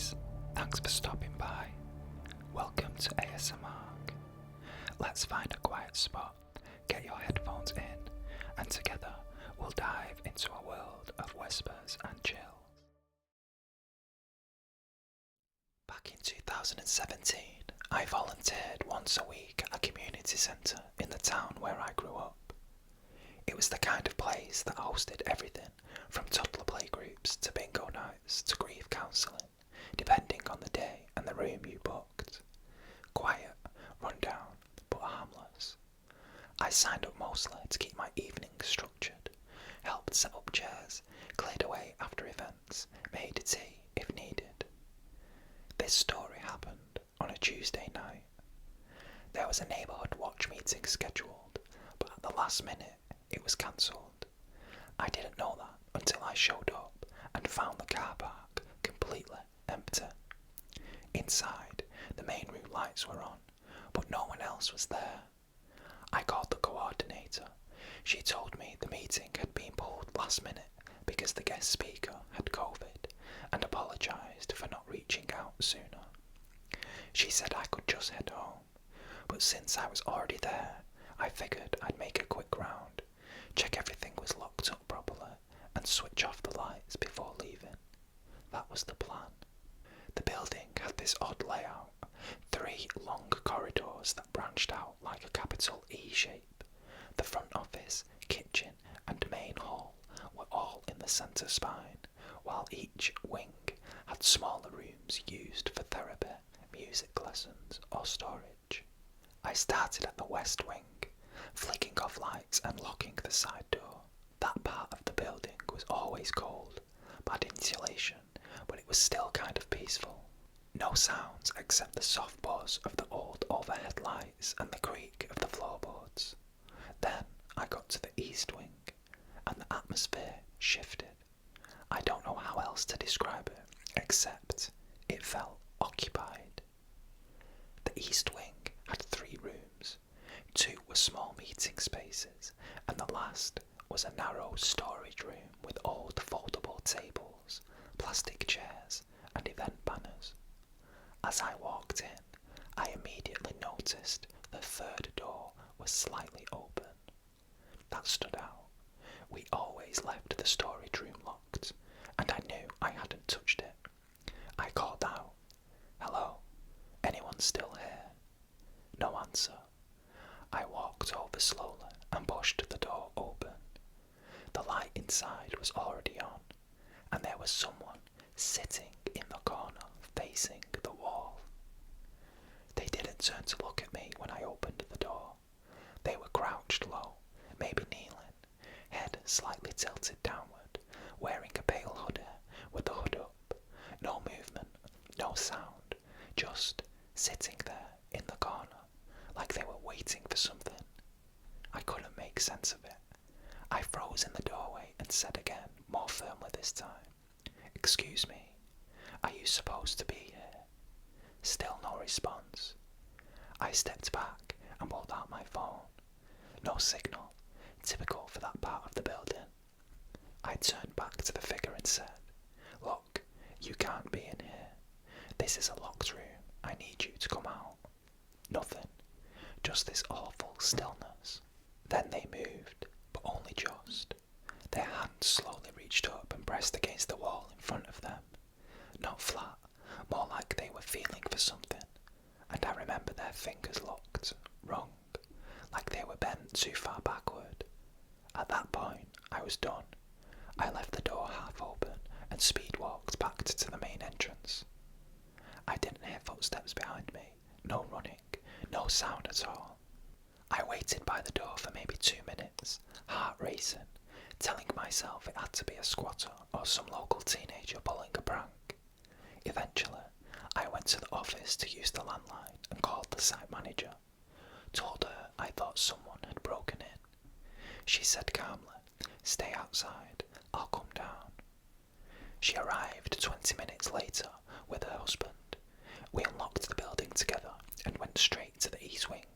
guys, thanks for stopping by. Welcome to ASMR. Let's find a quiet spot, get your headphones in, and together we'll dive into a world of whispers and chills. Back in 2017, I volunteered once a week at a community centre in the town where I grew up. It was the kind of place that hosted everything from toddler playgroups to bingo nights to grief counselling, depending on the day and the room you booked. Quiet, run down, but harmless. I signed up mostly to keep my evenings structured, helped set up chairs, cleared away after events, made tea if needed. This story happened on a Tuesday night. There was a neighbourhood watch meeting scheduled, but at the last minute it was cancelled. I didn't know that until I showed up and found the car park completely empty. Inside, the main room lights were on, but no one else was there. I called the coordinator. She told me the meeting had been pulled last minute because the guest speaker had COVID and apologised for not reaching out sooner. She said I could just head home, but since I was already there, I figured I'd make a quick round, check everything was locked up properly, and switch off the lights before leaving. That was the plan. The building had this odd layout, 3 long corridors that branched out like a capital E shape. The front office, kitchen, and main hall were all in the centre spine, while each wing had smaller rooms used for therapy, music lessons, or storage. I started at the west wing, flicking off lights and locking the side door. That part of the building was always cold, bad insulation, but it was still kind of peaceful. No sounds except the soft buzz of the old overhead lights and the creak of the floorboards. Then I got to the east wing, and the atmosphere shifted. I don't know how else to describe it, except it felt occupied. The east wing had 3 rooms. 2 were small meeting spaces, and the last was a narrow storage room with old foldable tables, plastic chairs, and event banners. As I walked in, I immediately noticed the 3rd door was slightly open. That stood out. We always left the storage room locked, and I knew I hadn't touched it. I called out, "Hello, anyone still here?" No answer. I walked over slowly and pushed the door open. The light inside was already on, and there was someone sitting in the corner facing the wall. They didn't turn to look at me when I opened the door. They were crouched low, maybe kneeling, head slightly tilted downward, wearing a pale hoodie with the hood up. No movement, no sound, just sitting there in the corner, like they were waiting for something. I couldn't make sense of it. I froze in the doorway and said again, more firmly this time, "Excuse me, are you supposed to be here?" Still no response. I stepped back and pulled out my phone. No signal, typical for that part of the building. I turned back to the figure and said, "Look, you can't be in here. This is a locked room. I need you to come out." Nothing. Just this awful stillness. Then they moved, but only just. Their hands slowly reached up and pressed against the wall in front of them. Not flat, more like they were feeling for something. And I remember their fingers locked, wrong, like they were bent too far backward. At that point, I was done. I left the door half open and speed walked back to the main entrance. I didn't hear footsteps behind me, no running, no sound at all. I waited by the door for maybe 2 minutes, heart racing, telling myself it had to be a squatter or some local teenager pulling a prank. Eventually, I went to the office to use the landline and called the site manager. Told her I thought someone had broken in. She said calmly, "Stay outside, I'll come down." She arrived 20 minutes later with her husband. We unlocked the building together and went straight to the east wing.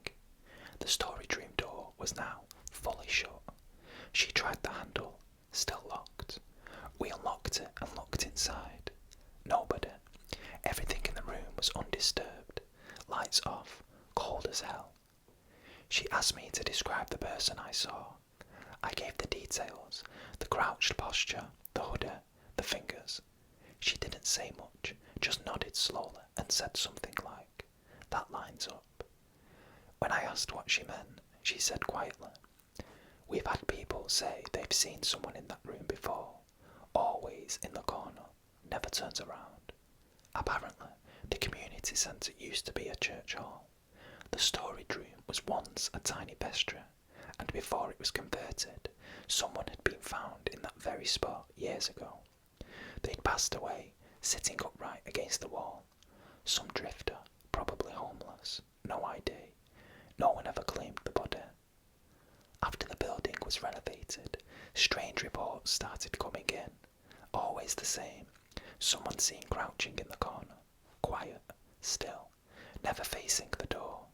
The storage room door was now fully shut. She tried the handle, still locked. We unlocked it and looked inside. Nobody. disturbed, lights off, cold as hell. She asked me to describe the person I saw. I gave the details, the crouched posture, the hoodie, the fingers. She didn't say much, just nodded slowly and said something like, "That lines up." When I asked what she meant, she said quietly, "We've had people say they've seen someone in that room before, always in the corner, never turns around." Apparently, the community centre used to be a church hall. The storage room was once a tiny vestry, and before it was converted, someone had been found in that very spot years ago. They'd passed away, sitting upright against the wall. Some drifter, probably homeless, no ID. No one ever claimed the body. After the building was renovated, strange reports started coming in. Always the same. Someone seen crouching in the corner, quiet, still, never facing the door.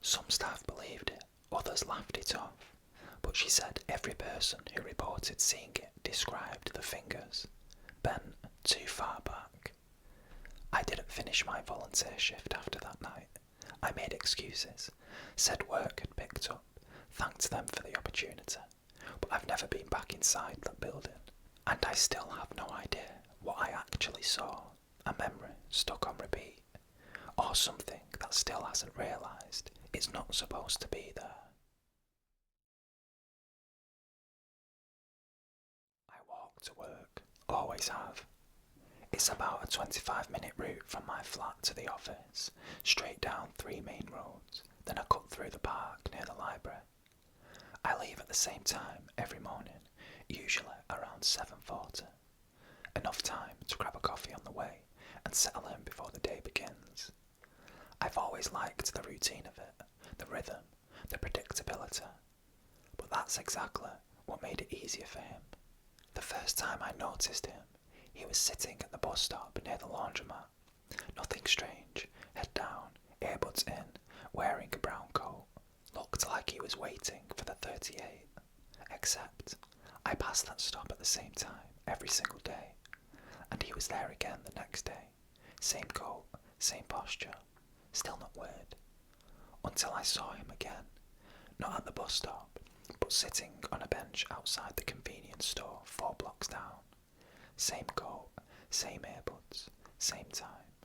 Some staff believed it, others laughed it off, but she said every person who reported seeing it described the fingers, bent too far back. I didn't finish my volunteer shift after that night. I made excuses, said work had picked up, thanked them for the opportunity, but I've never been back inside that building, and I still have no idea what I actually saw. A memory stuck on repeat, or something that still hasn't realised it's not supposed to be there. I walk to work, always have. It's about a 25-minute route from my flat to the office, straight down 3 main roads, then I cut through the park near the library. I leave at the same time every morning, usually around 7:40. Enough time to grab a coffee on the way and settle in before the day begins. I've always liked the routine of it, the rhythm, the predictability, but that's exactly what made it easier for him. The first time I noticed him, he was sitting at the bus stop near the laundromat. Nothing strange, head down, earbuds in, wearing a brown coat. Looked like he was waiting for the 38. Except, I passed that stop at the same time every single day, and he was there again the next day. Same coat, same posture, still not weird. Until I saw him again, not at the bus stop, but sitting on a bench outside the convenience store 4 blocks down. Same coat, same earbuds, same time.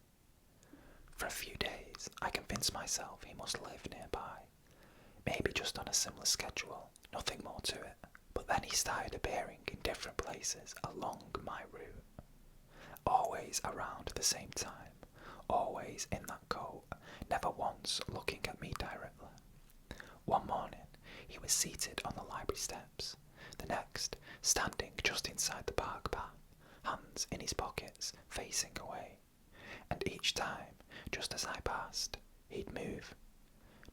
For a few days, I convinced myself he must live nearby. Maybe just on a similar schedule, nothing more to it. But then he started appearing in different places along my route. Always around the same time, always in that coat, never once looking at me directly. One morning, he was seated on the library steps. The next, standing just inside the park path, hands in his pockets, facing away. And each time, just as I passed, he'd move.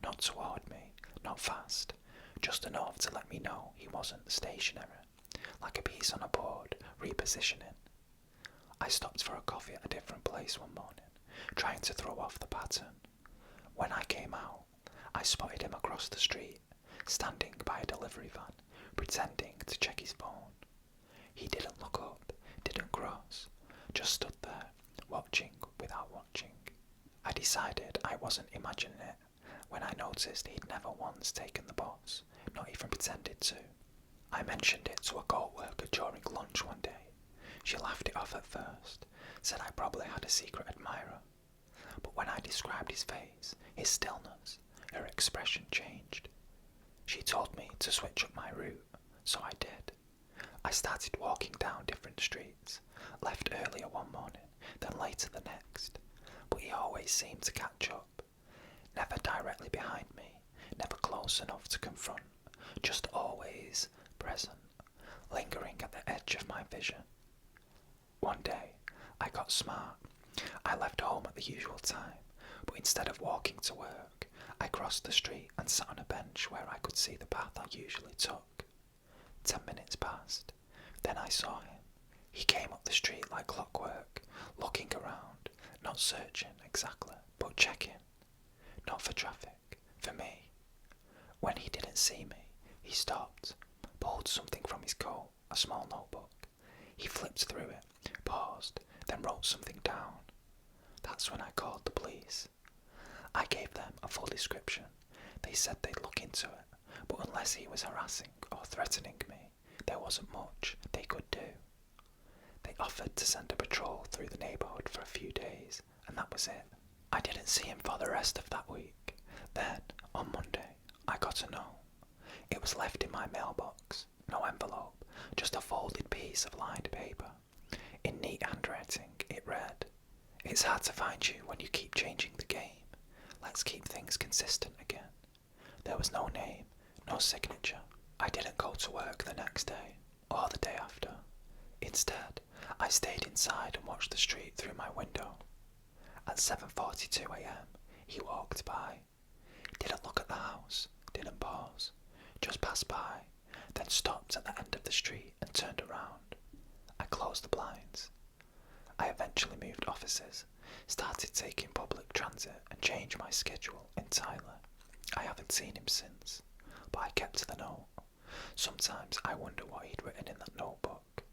Not toward me, not fast, just enough to let me know he wasn't stationary, like a piece on a board, repositioning. I stopped for a coffee at a different place one morning, trying to throw off the pattern. When I came out, I spotted him across the street, standing by a delivery van, pretending to check his phone. He didn't look up, didn't cross, just stood there, watching without watching. I decided I wasn't imagining it when I noticed he'd never once taken the bus, not even pretended to. I mentioned it to a co-worker during lunch one day. She laughed it off at first, said I probably had a secret admirer. But when I described his face, his stillness, her expression changed. She told me to switch up my route, so I did. I started walking down different streets, left earlier one morning, then later the next, but he always seemed to catch up. Never directly behind me, never close enough to confront, just always present, lingering at the edge of my vision. One day, I got smart. I left home at the usual time, but instead of walking to work, I crossed the street and sat on a bench where I could see the path I usually took. 10 minutes passed. Then I saw him. He came up the street like clockwork, looking around, not searching exactly, but checking. Not for traffic, for me. When he didn't see me, he stopped, pulled something from his coat, a small notebook. He flipped through it, paused, then wrote something down. That's when I called the police. I gave them a full description. They said they'd look into it, but unless he was harassing or threatening me, there wasn't much they could do. They offered to send a patrol through the neighbourhood for a few days, and that was it. I didn't see him for the rest of that week. Then, on Monday, I got a note. It was left in my mailbox. No envelope, just a folded piece of lined paper. In neat handwriting, it read, "It's hard to find you when you keep changing the game. Let's keep things consistent again." There was no name, no signature. I didn't go to work the next day, or the day after. Instead, I stayed inside and watched the street through my window. At 7:42 a.m, he walked by. Didn't look at the house, didn't pause, just passed by, then stopped at the end of the street and turned around. I closed the blinds. I eventually moved offices, started taking public transit and changed my schedule entirely. I haven't seen him since, but I kept the note. Sometimes I wonder what he'd written in that notebook.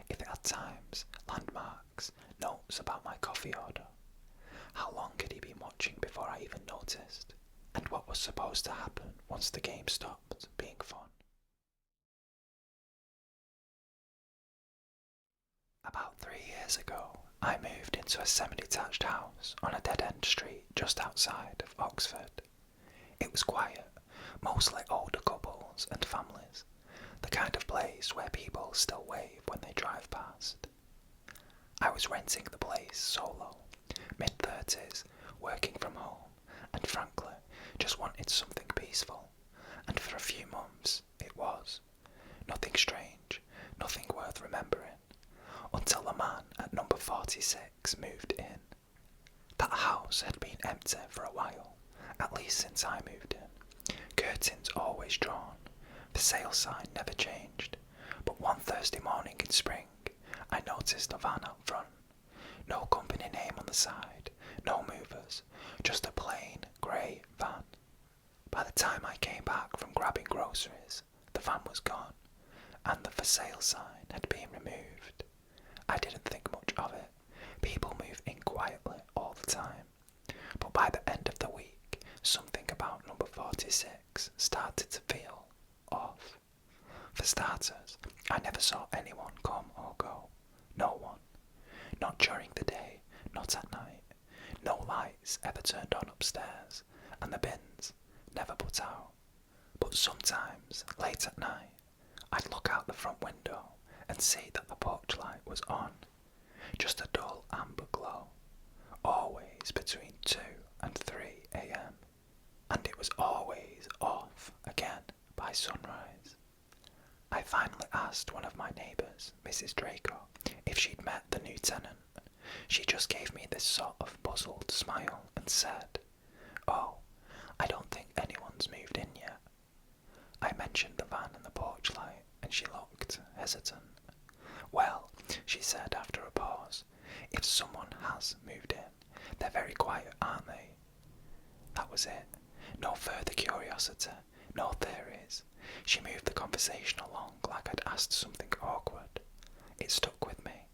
If it had times, landmarks, notes about my coffee order. How long had he been watching before I even noticed? And what was supposed to happen once the game stopped being fun? About 3 years ago, I moved into a semi-detached house on a dead-end street just outside of Oxford. It was quiet, mostly older couples and families, the kind of place where people still wave when they drive past. I was renting the place solo, mid-30s, working from home, and frankly, just wanted something peaceful. And for a few months, it was. Nothing strange, nothing worth remembering, until the man at number 46 moved in. That house had been empty for a while, at least since I moved in. Curtains always drawn, the sale sign never changed, but one Thursday morning in spring, I noticed a van out front. No company name on the side, no movers, just a plain grey van. By the time I came back from grabbing groceries, the van was gone, and the for sale sign had been removed. I didn't think much of it. People move in quietly all the time. But by the end of the week, something about number 46 started to feel off. For starters, I never saw anyone come or go. No one. Not during the day, not at night. No lights ever turned on upstairs, and the bins never put out. But sometimes, late at night, I'd look out the front window and see that the porch light was on. Just a dull amber glow. Always between 2 and 3 a.m. And it was always off again by sunrise. I finally asked one of my neighbours, Mrs. Draco, if she'd met the new tenant. She just gave me this sort of puzzled smile and said, "Oh, I don't think anyone's moved in yet." I mentioned the van and the porch light, and she looked hesitant. "Well," she said after a pause, "if someone has moved in, they're very quiet, aren't they?" That was it. No further curiosity, no theories. She moved the conversation along like I'd asked something awkward. It stuck with me.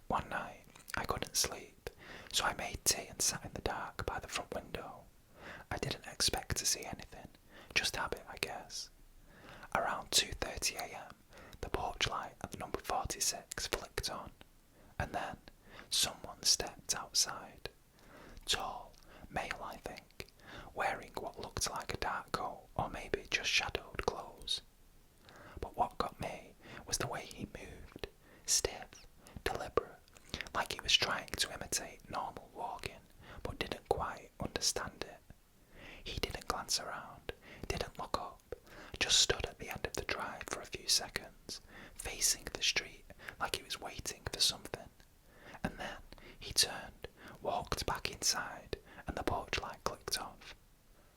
One night, I couldn't sleep, so I made tea and sat in the dark by the front window. I didn't expect to see anything, just habit, I guess. Around 2:30 a.m, the porch light at number 46 flicked on, and then someone stepped outside. Tall, male I think, wearing what looked like a dark coat or maybe just shadowed clothes. But what got me was the way he moved, stiff, deliberate, like he was trying to imitate normal walking, but didn't quite understand it. He didn't glance around, didn't look up, just stood at the end of the drive for a few seconds, facing the street like he was waiting for something. And then he turned, walked back inside, and the porch light clicked off.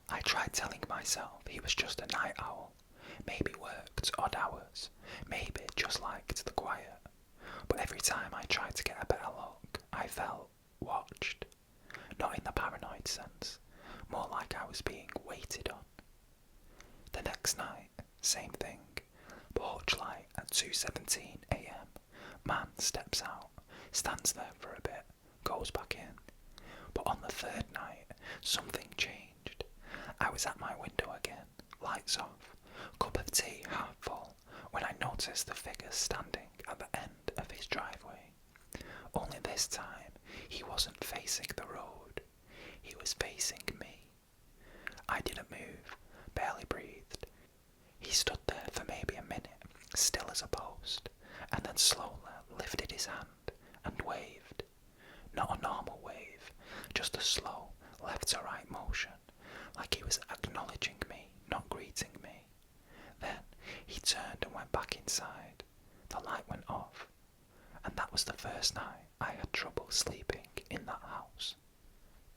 I tried telling myself he was just a night owl, maybe worked odd hours, maybe just liked the quiet. But every time I tried to get a better look, I felt watched. Not in the paranoid sense, more like I was being waited on. The next night, same thing. Porch light at 2:17 a.m. Man steps out, stands there for a bit, goes back in. lights off, cup of tea half full, when I noticed the figure standing at the end of his driveway. Only this time, he wasn't facing the road. He was facing me. I didn't move, barely breathed. He stood there for maybe a minute, still as a post, and then slowly lifted his hand and waved. Not a normal wave, just a slow left to right motion, like he was acknowledging me, not greeting me. Then he turned and went back inside. The light went off, and that was the first night I had trouble sleeping in that house.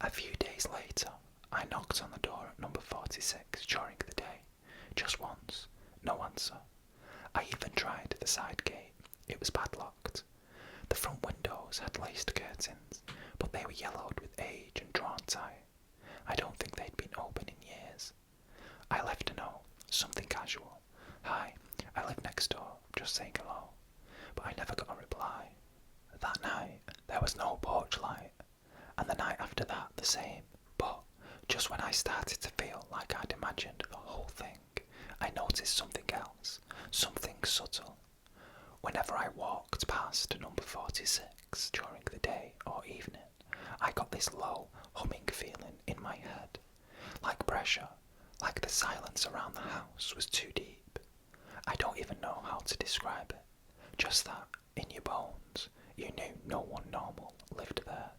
A few days later, I knocked on the door at number 46 during the day. Just once, no answer. I even tried the side gate. It was padlocked. The front windows had laced curtains, but they were yellowed with age and drawn tight. I don't think they'd been open in years. I left a note, something casual. "Hi, I live next door, just saying hello." But I never got a reply. That night, there was no porch light, and the night after that the same. But just when I started to feel like I'd imagined the whole thing, I noticed something else, something subtle. Whenever I walked past number 46 during the day or evening, I got this low, humming feeling in my head, like pressure, like the silence around the house was too deep. I don't even know how to describe it, just that, in your bones, you knew no one normal lived there.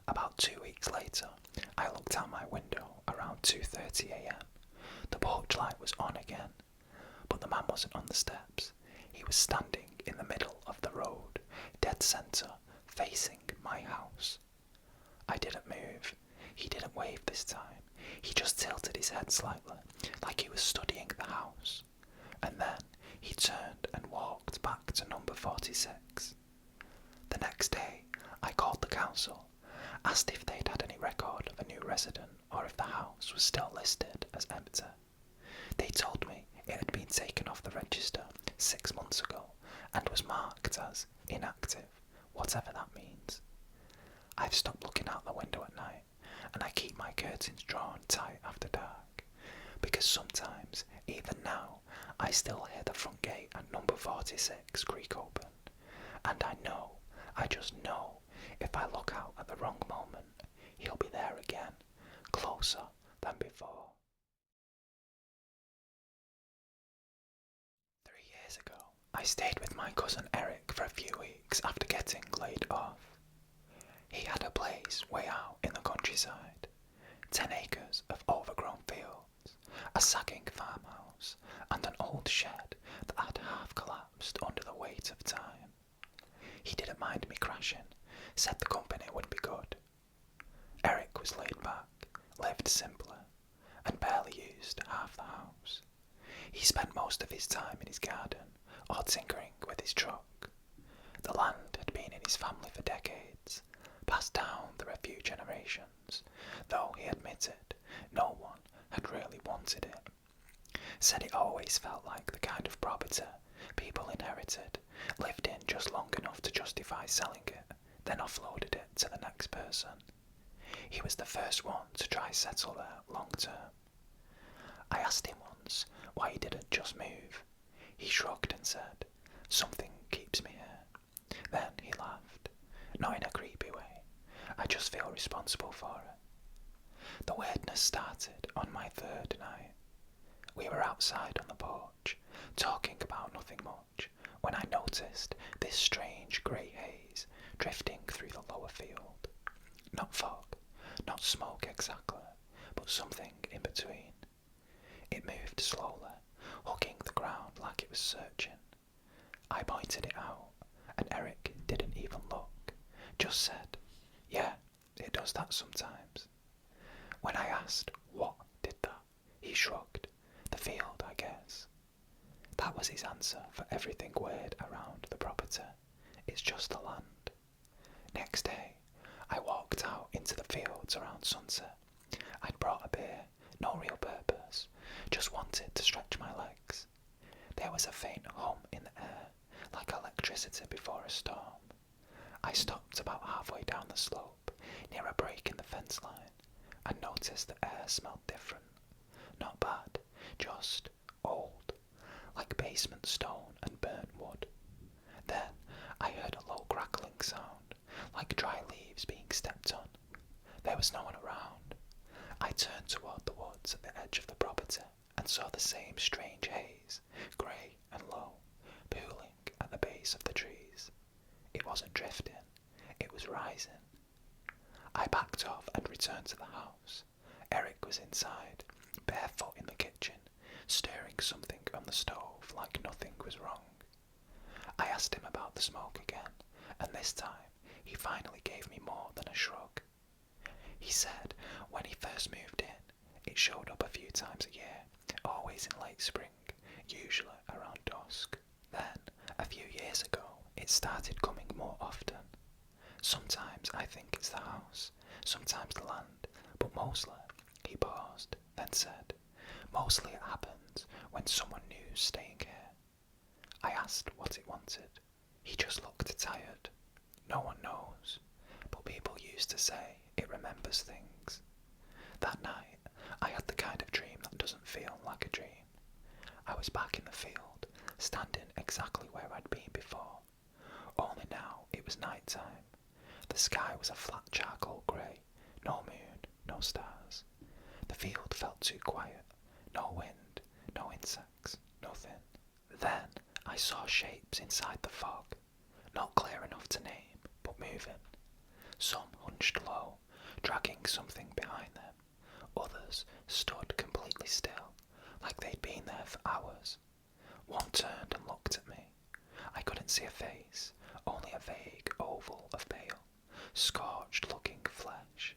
About 2 weeks later, I looked out my window around 2:30 a.m. The porch light was on again, but the man wasn't on the steps. He was standing in the middle of the road, dead centre, facing my house. I didn't move. He didn't wave this time. He just tilted his head slightly, like he was studying the house. And then he turned and walked back to number 46. The next day, I called the council, asked if they'd had any record of a new resident or if the house was still listed as empty. They told me it had been taken off the register 6 months ago and was marked as inactive, whatever that means. I've stopped looking out the window at night, and I keep my curtains drawn tight after dark, because sometimes, even now, I still hear the front gate at number 46 creak open, and I just know, if I look out at the wrong moment, he'll be there again, closer than before. 3 years ago, I stayed with my cousin Eric for a few weeks after getting laid off. He had a place way out in the countryside, 10 acres of overgrown fields, a sagging farmhouse, and an old shed that had half collapsed under the weight of time. He didn't mind me crashing, said the company would be good. Eric was laid back, lived simply, and barely used half the house. He spent most of his time in his garden or tinkering with his truck. The land had been in his family for decades, passed down through a few generations, though he admitted no one had really wanted it. Said it always felt like the kind of property people inherited, lived in just long enough to justify selling it, then offloaded it to the next person. He was the first one to try settle there long term. I asked him once why he didn't just move. He shrugged and said, "Something keeps me here." Then he laughed, not in a creepy way. I just feel responsible for it. The weirdness started on my third night. We were outside on the porch, talking about nothing much, when I noticed this strange grey haze drifting through the lower field. Not fog, not smoke exactly, but something in between. It moved slowly, hugging the ground like it was searching. I pointed it out, and Eric didn't even look, just said, "Yeah, it does that sometimes." When I asked what did that, he shrugged. "The field, I guess." That was his answer for everything weird around the property. It's just the land. Next day, I walked out into the fields around sunset. I'd brought a beer, no real purpose, just wanted to stretch my legs. There was a faint hum in the air, like electricity before a storm. I stopped about halfway down the slope, near a break in the fence line, and noticed the air smelled different. Not bad, just old, like basement stone and burnt wood. Then I heard a low crackling sound, like dry leaves being stepped on. There was no one around. I turned toward the woods at the edge of the property and saw the same strange haze, grey and low, pooling at the base of the trees. It wasn't drifting, it was rising. I backed off and returned to the house. Eric was inside, barefoot in the kitchen, stirring something on the stove like nothing was wrong. I asked him about the smoke again, and this time he finally gave me more than a shrug. He said when he first moved in, it showed up a few times a year, always in late spring, usually around dusk. Then, a few years ago, it started coming more often. Sometimes I think it's the house, sometimes the land, but mostly, he paused, then said, mostly it happens when someone new's staying here. I asked what it wanted. He just looked tired. No one knows, but people used to say it remembers things. That night, I had the kind of dream that doesn't feel like a dream. I was back in the field, standing exactly where I'd been before. Only now it was night time. The sky was a flat charcoal grey, no moon, no stars. The field felt too quiet, no wind, no insects, nothing. Then I saw shapes inside the fog, not clear enough to name, but moving. Some hunched low, dragging something behind them. Others stood completely still, like they'd been there for hours. One turned and looked at me. I couldn't see a face, only a vague oval of pale, scorched-looking flesh.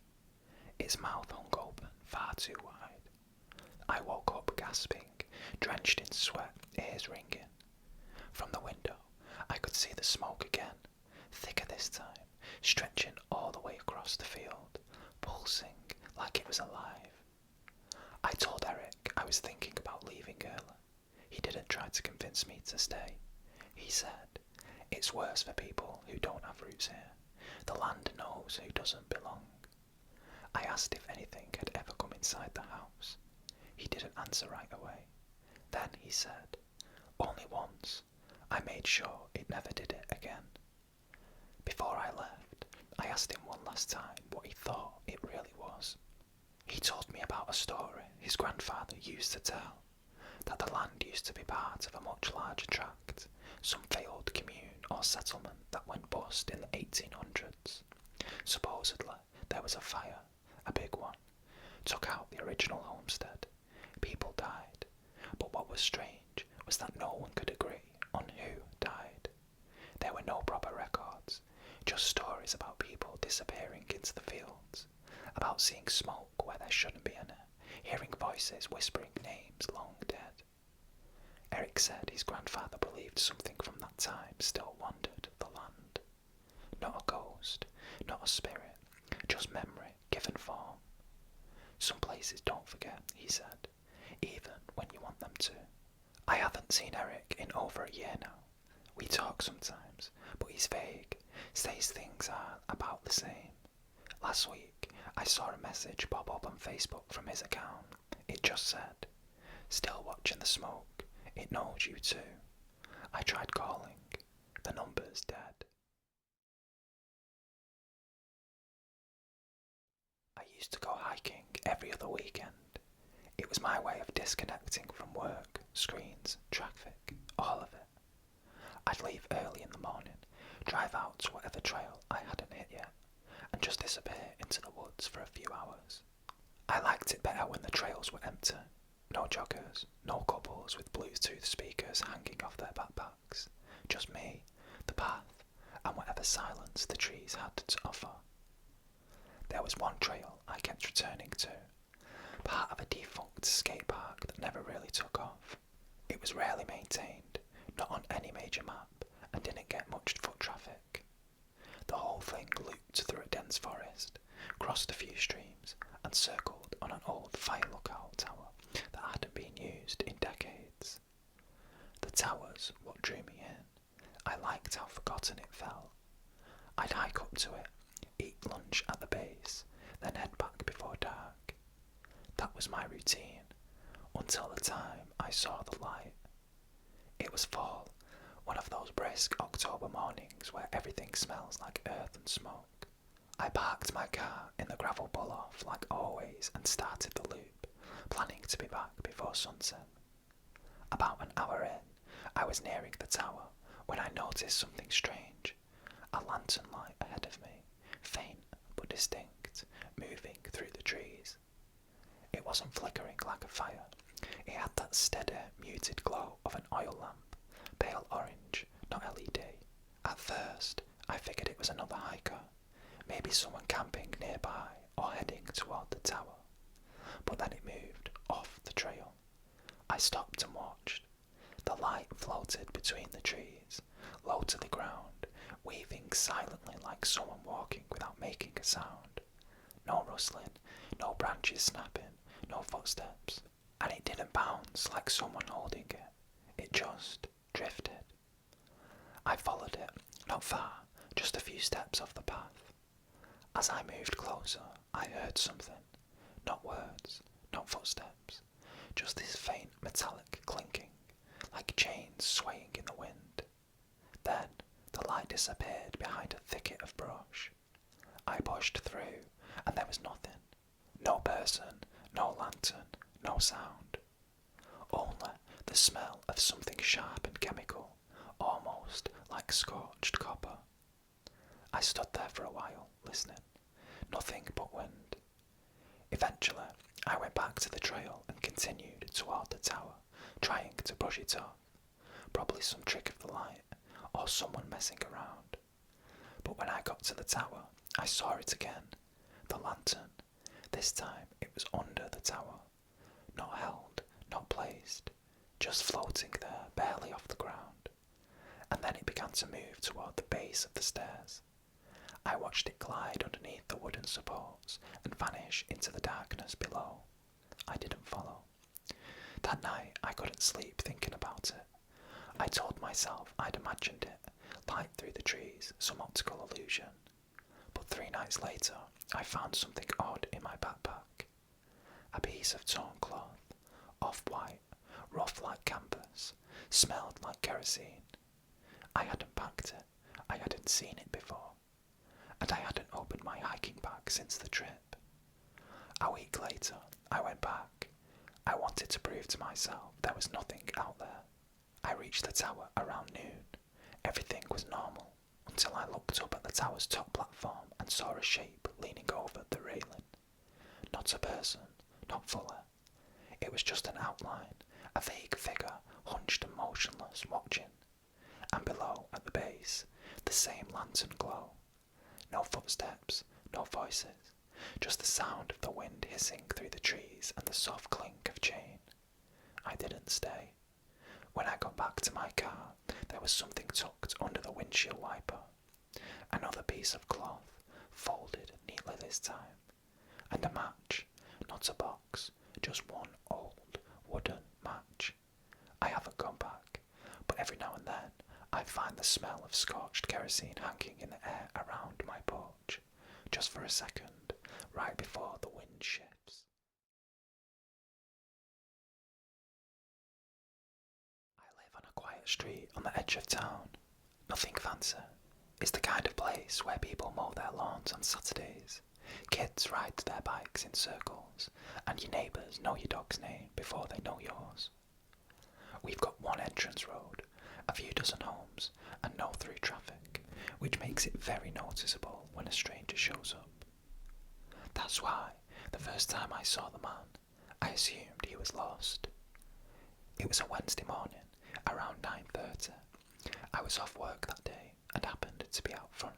Its mouth hung open, far too wide. I woke up gasping, drenched in sweat, ears ringing. From the window, I could see the smoke again, thicker this time, stretching all the way across the field, pulsing like it was alive. I told Eric I was thinking about leaving early. He didn't try to convince me to stay. He said, it's worse for people who don't have roots here. The land knows who doesn't belong. I asked if anything had ever come inside the house. He didn't answer right away. Then he said, only once. I made sure it never did it again. Before I left, I asked him one last time what he thought it really was. He told me about a story his grandfather used to tell, that the land used to be part of a much larger tract, some failed commune or settlement that went bust in the 1800s. Supposedly, there was a fire, a big one, took out the original homestead. People died, but what was strange was that no one could agree on who died. There were no proper records, just stories about people disappearing into the fields, about seeing smoke where there shouldn't be any, hearing voices whispering names long dead. Eric said his grandfather believed something from that time still wandered the land. Not a ghost, not a spirit, just memory given form. Some places don't forget, he said, even when you want them to. I haven't seen Eric in over a year now. We talk sometimes, but he's vague, says things are about the same. Last week, I saw a message pop up on Facebook from his account. It just said, still watching the smoke. It knows you too. I tried calling. The number's dead. I used to go hiking every other weekend. It was my way of disconnecting from work, screens, traffic, all of it. I'd leave early in the morning, drive out to whatever trail I hadn't hit yet, and just disappear into the woods for a few hours. I liked it better when the trails were empty. No joggers, no couples with Bluetooth speakers hanging off their backpacks. Just me, the path, and whatever silence the trees had to offer. There was one trail I kept returning to, part of a defunct skate park that never really took off. It was rarely maintained, not on any major map, and didn't get much foot traffic. The whole thing looped through a dense forest, crossed a few streams, and circled on an old fire lookout tower that hadn't been used in decades. The tower's what drew me in. I liked how forgotten it felt. I'd hike up to it, eat lunch at the base, then head back before dark. That was my routine, until the time I saw the light. It was fall, one of those brisk October mornings where everything smells like earth and smoke. I parked my car in the gravel pull-off like always and started the loop, planning to be back before sunset. About an hour in, I was nearing the tower when I noticed something strange. A lantern light ahead of me, faint but distinct, moving through the trees. It wasn't flickering like a fire. It had that steady, muted glow of an oil lamp, pale orange, not LED. At first, I figured it was another hiker, maybe someone camping nearby or heading toward the tower. But then it moved off the trail. I stopped and watched. The light floated between the trees, low to the ground, weaving silently like someone walking without making a sound. No rustling, no branches snapping, no footsteps. And it didn't bounce like someone holding it. It just drifted. I followed it, not far, just a few steps off the path. As I moved closer, I heard something. Not words, not footsteps, just this faint metallic clinking, like chains swaying in the wind. Then the light disappeared behind a thicket of brush. I pushed through, and there was nothing. No person, no lantern, no sound. Only the smell of something sharp and chemical, almost like scorched copper. I stood there for a while, listening. Nothing but wind. Eventually, I went back to the trail and continued toward the tower, trying to brush it off. Probably some trick of the light, or someone messing around. But when I got to the tower, I saw it again. The lantern. This time it was under the tower. Not held, not placed, just floating there, barely off the ground. And then it began to move toward the base of the stairs. I watched it glide underneath the wooden supports and vanish into the darkness below. I didn't follow. That night I couldn't sleep thinking about it. I told myself I'd imagined it, light through the trees, some optical illusion. But 3 nights later, I found something odd in my backpack. A piece of torn cloth, off-white, rough like canvas, smelled like kerosene. I hadn't packed it, I hadn't seen it before, and I hadn't opened my hiking bag since the trip. A week later, I went back. I wanted to prove to myself there was nothing out there. I reached the tower around noon. Everything was normal, until I looked up at the tower's top platform and saw a shape leaning over the railing. Not a person, not fully. It was just an outline, a vague figure, hunched and motionless, watching. And below, at the base, the same lantern glow. No footsteps, no voices, just the sound of the wind hissing through the trees and the soft clink of chain. I didn't stay. When I got back to my car, there was something tucked under the windshield wiper. Another piece of cloth, folded neatly this time. And a match, not a box, just one old wooden match. I haven't gone back, but every now and then I find the smell of scorched kerosene hanging in the air around my porch, just for a second, right before the wind shifts. I live on a quiet street on the edge of town. Nothing fancy. It's the kind of place where people mow their lawns on Saturdays. Kids ride their bikes in circles, and your neighbours know your dog's name before they know yours. We've got one entrance road, a few dozen homes, and no through traffic, which makes it very noticeable when a stranger shows up. That's why, the first time I saw the man, I assumed he was lost. It was a Wednesday morning, around 9:30. I was off work that day and happened to be out front,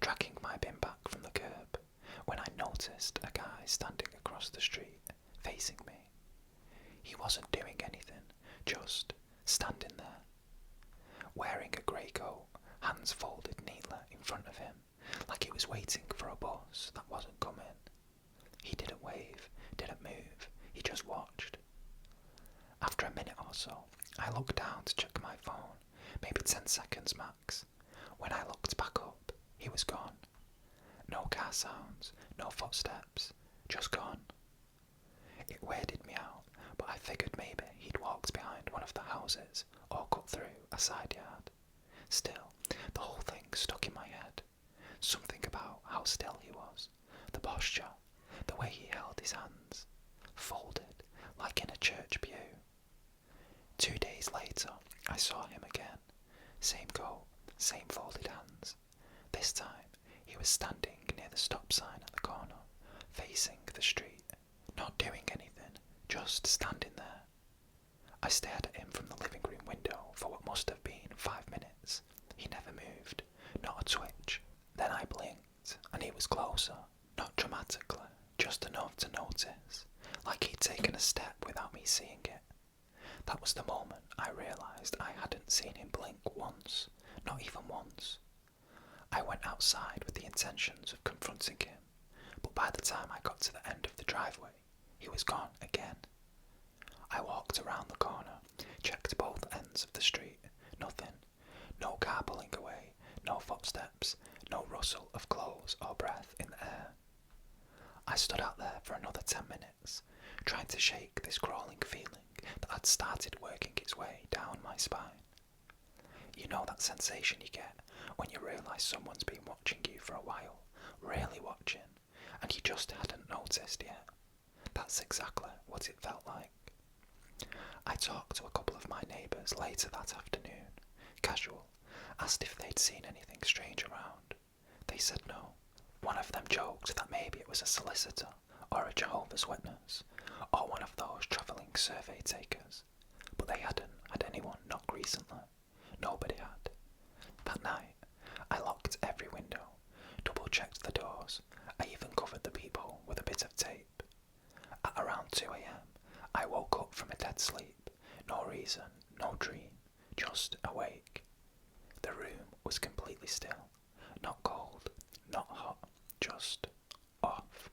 tracking my bin back from the curb, when I noticed a guy standing across the street, facing me. He wasn't doing anything, just standing there. Wearing a grey coat, hands folded neatly in front of him, like he was waiting for a bus that wasn't coming. He didn't wave, didn't move, he just watched. After a minute or so, I looked down to check my phone, maybe 10 seconds max. When I looked back up, he was gone. No car sounds, no footsteps, just gone. It weirded me out, but I figured maybe he'd walked behind one of the houses or cut through a side yard. Still, the whole thing stuck in my head. Something about how still he was, the posture, the way he held his hands, folded like in a church pew. 2 days later, I saw him again. Same coat, same folded hands. This time, he was standing near the stop sign at the corner, facing the street, not doing anything, just standing there. I stared at him from the living room window for what must have been 5 minutes. He never moved, not a twitch. Then I blinked, and he was closer, not dramatically, just enough to notice, like he'd taken a step without me seeing it. That was the moment I realised I hadn't seen him blink once, not even once. I went outside with the intentions of confronting him, but by the time I got to the end of the driveway, he was gone again. I walked around the corner, checked both ends of the street, nothing. No car pulling away, no footsteps, no rustle of clothes or breath in the air. I stood out there for another 10 minutes, trying to shake this crawling feeling that had started working its way down my spine. You know that sensation you get when you realise someone's been watching you for a while, really watching, and you just hadn't noticed yet. That's exactly what it felt like. I talked to a couple of my neighbours later that afternoon, casual, asked if they'd seen anything strange around. They said no. One of them joked that maybe it was a solicitor or a Jehovah's Witness or one of those travelling survey takers, but they hadn't had anyone knock recently. Nobody had. That night, I locked every window, double-checked the doors. I even covered the peephole with a bit of tape. At around 2 a.m, I woke up from a dead sleep. No reason, no dream, just awake. The room was completely still. Not cold, not hot, just off.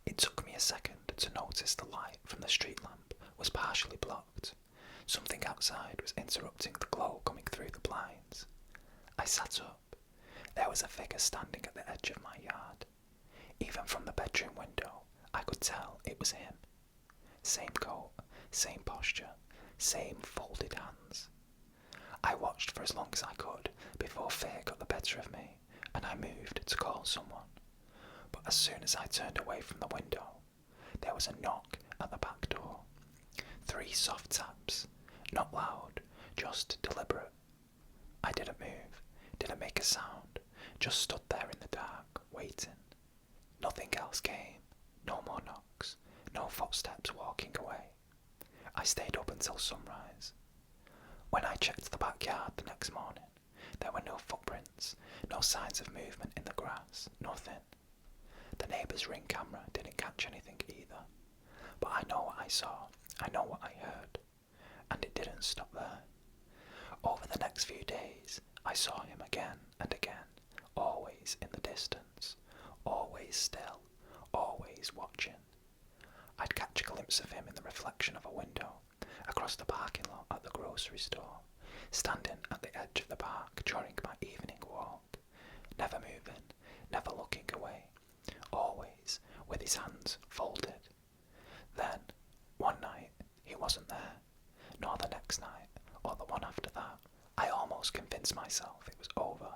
It took me a second to notice the light from the street lamp was partially blocked. Something outside was interrupting the glow coming through the blinds. I sat up. There was a figure standing at the edge of my yard. Even from the bedroom window, I could tell it was him. Same coat, same posture, same folded hands. I watched for as long as I could before fear got the better of me, and I moved to call someone. But as soon as I turned away from the window, there was a knock at the back door. 3 soft taps, not loud, just deliberate. I didn't move, didn't make a sound, just stood there in the dark, waiting. Nothing else came, no more knocks, no footsteps walking away. I stayed up until sunrise. When I checked the backyard the next morning, there were no footprints, no signs of movement in the grass, nothing. The neighbour's Ring camera didn't catch anything either. But I know what I saw, I know what I heard, and it didn't stop there. Over the next few days, I saw him again and again, always in the distance, always still, always watching. I'd catch a glimpse of him in the reflection of a window, across the parking lot at the grocery store, standing at the edge of the park during my evening walk, never moving, never looking away, always with his hands folded. Then, one night, he wasn't there, nor the next night, or the one after that. I almost convinced myself it was over,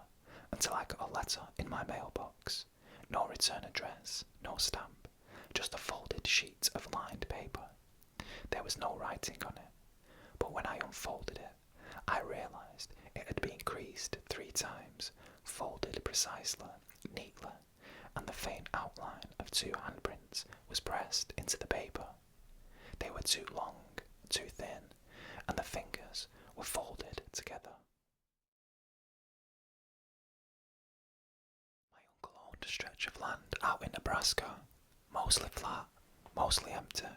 until I got a letter in my mailbox. No return address, no stamp, just a folded sheet of lined paper. There was no writing on it, but when I unfolded it, I realised it had been creased 3 times, folded precisely, neatly, and the faint outline of 2 handprints was pressed into the paper. They were too long, too thin, and the fingers were folded together. My uncle owned a stretch of land out in Nebraska, mostly flat, mostly empty,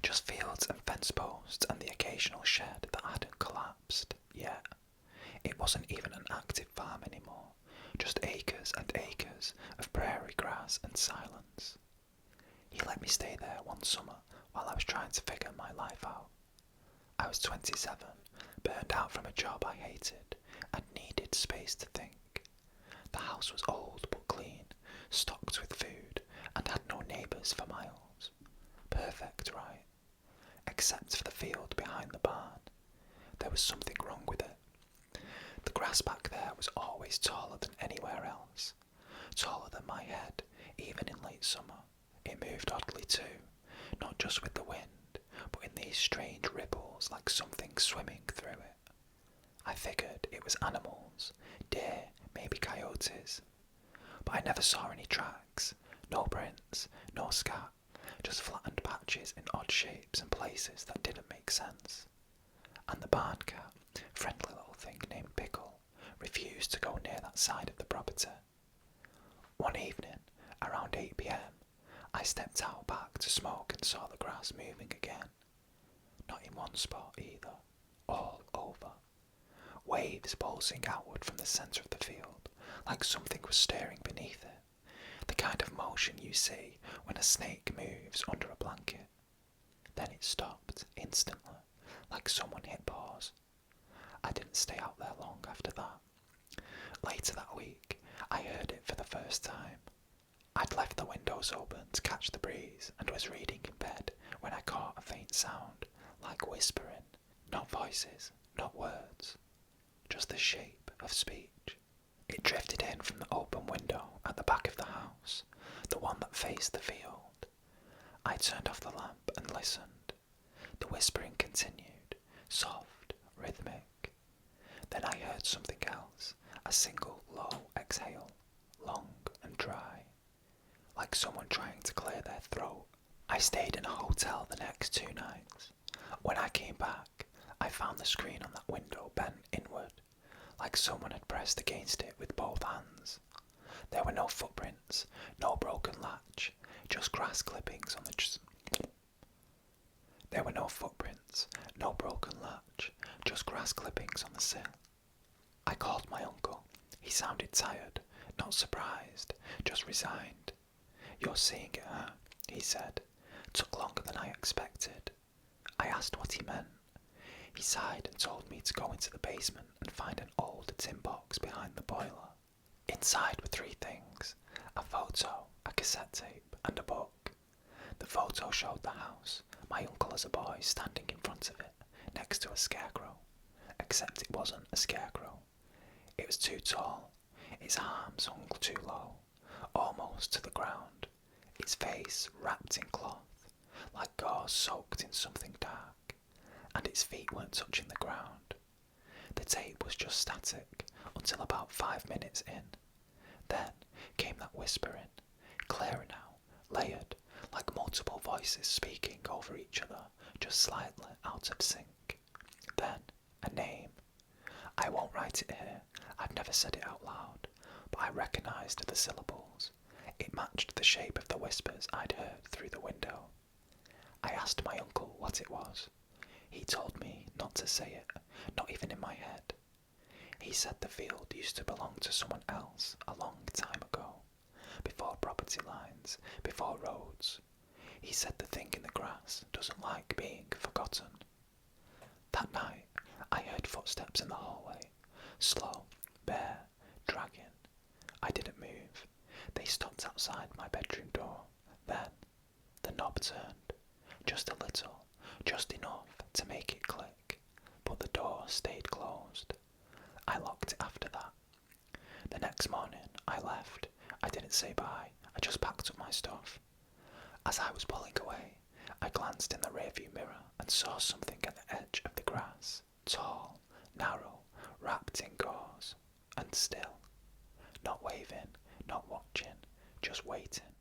just fields and fence posts and the occasional shed that hadn't collapsed yet. It wasn't even an active farm anymore, just acres and acres of prairie grass and silence. He let me stay there one summer while I was trying to figure my life out. I was 27, burned out from a job I hated, and needed space to think. The house was old but clean, stocked with food, and had no neighbours for miles. Perfect, right? except for the field behind the barn. There was something wrong with it. The grass back there was always taller than anywhere else, taller than my head, even in late summer. It moved oddly too, not just with the wind, but in these strange ripples like something swimming through it. I figured it was animals, deer, maybe coyotes, but I never saw any tracks, no prints, no scat, just flattened patches in odd shapes and places that didn't make sense. And the barn cat, friendly little thing named Pickle, refused to go near that side of the property. One evening, around 8 p.m, I stepped out back to smoke and saw the grass moving again. Not in one spot either, all over. Waves pulsing outward from the centre of the field, like something was stirring beneath it. The kind of motion you see when a snake moves under a blanket. Then it stopped instantly, like someone hit pause. I didn't stay out there long after that. Later that week, I heard it for the first time. I'd left the windows open to catch the breeze and was reading in bed when I caught a faint sound, like whispering. Not voices, not words, just the shape of speech. It drifted in from the open window at the back of the house, the one that faced the field. I turned off the lamp and listened. The whispering continued, soft, rhythmic. Then I heard something else, a single low exhale, long and dry, like someone trying to clear their throat. I stayed in a hotel the next 2 nights. When I came back, I found the screen on that window bent inward, like someone had pressed against it with both hands. There were no footprints, no broken latch, just grass clippings on the There were no footprints, no broken latch, just grass clippings on the sill. I called my uncle. He sounded tired, not surprised, just resigned. "You're seeing it, huh?" he said. "Took longer than I expected." I asked what he meant. He sighed and told me to go into the basement and find an old tin box behind the boiler. Inside were 3 things: a photo, a cassette tape, and a book. The photo showed the house, my uncle as a boy standing in front of it, next to a scarecrow. Except it wasn't a scarecrow. It was too tall, its arms hung too low, almost to the ground, its face wrapped in cloth, like gauze soaked in something dark, and its feet weren't touching the ground. The tape was just static until about 5 minutes in. Then came that whispering, clearer now, layered, like multiple voices speaking over each other, just slightly out of sync. Then a name. I won't write it here, I've never said it out loud, but I recognised the syllables. It matched the shape of the whispers I'd heard through the window. I asked my uncle what it was. He told me not to say it, not even in my head. He said the field used to belong to someone else a long time ago, before property lines, before roads. He said the thing in the grass doesn't like being forgotten. That night, I heard footsteps in the hallway, slow, bare, dragging. I didn't move. They stopped outside my bedroom door. Then, the knob turned, just a little, just enough to make it click, but the door stayed closed. I locked it after that. The next morning, I left. I didn't say bye, I just packed up my stuff. As I was pulling away, I glanced in the rearview mirror and saw something at the edge of the grass, tall, narrow, wrapped in gauze, and still. Not waving, not watching, just waiting.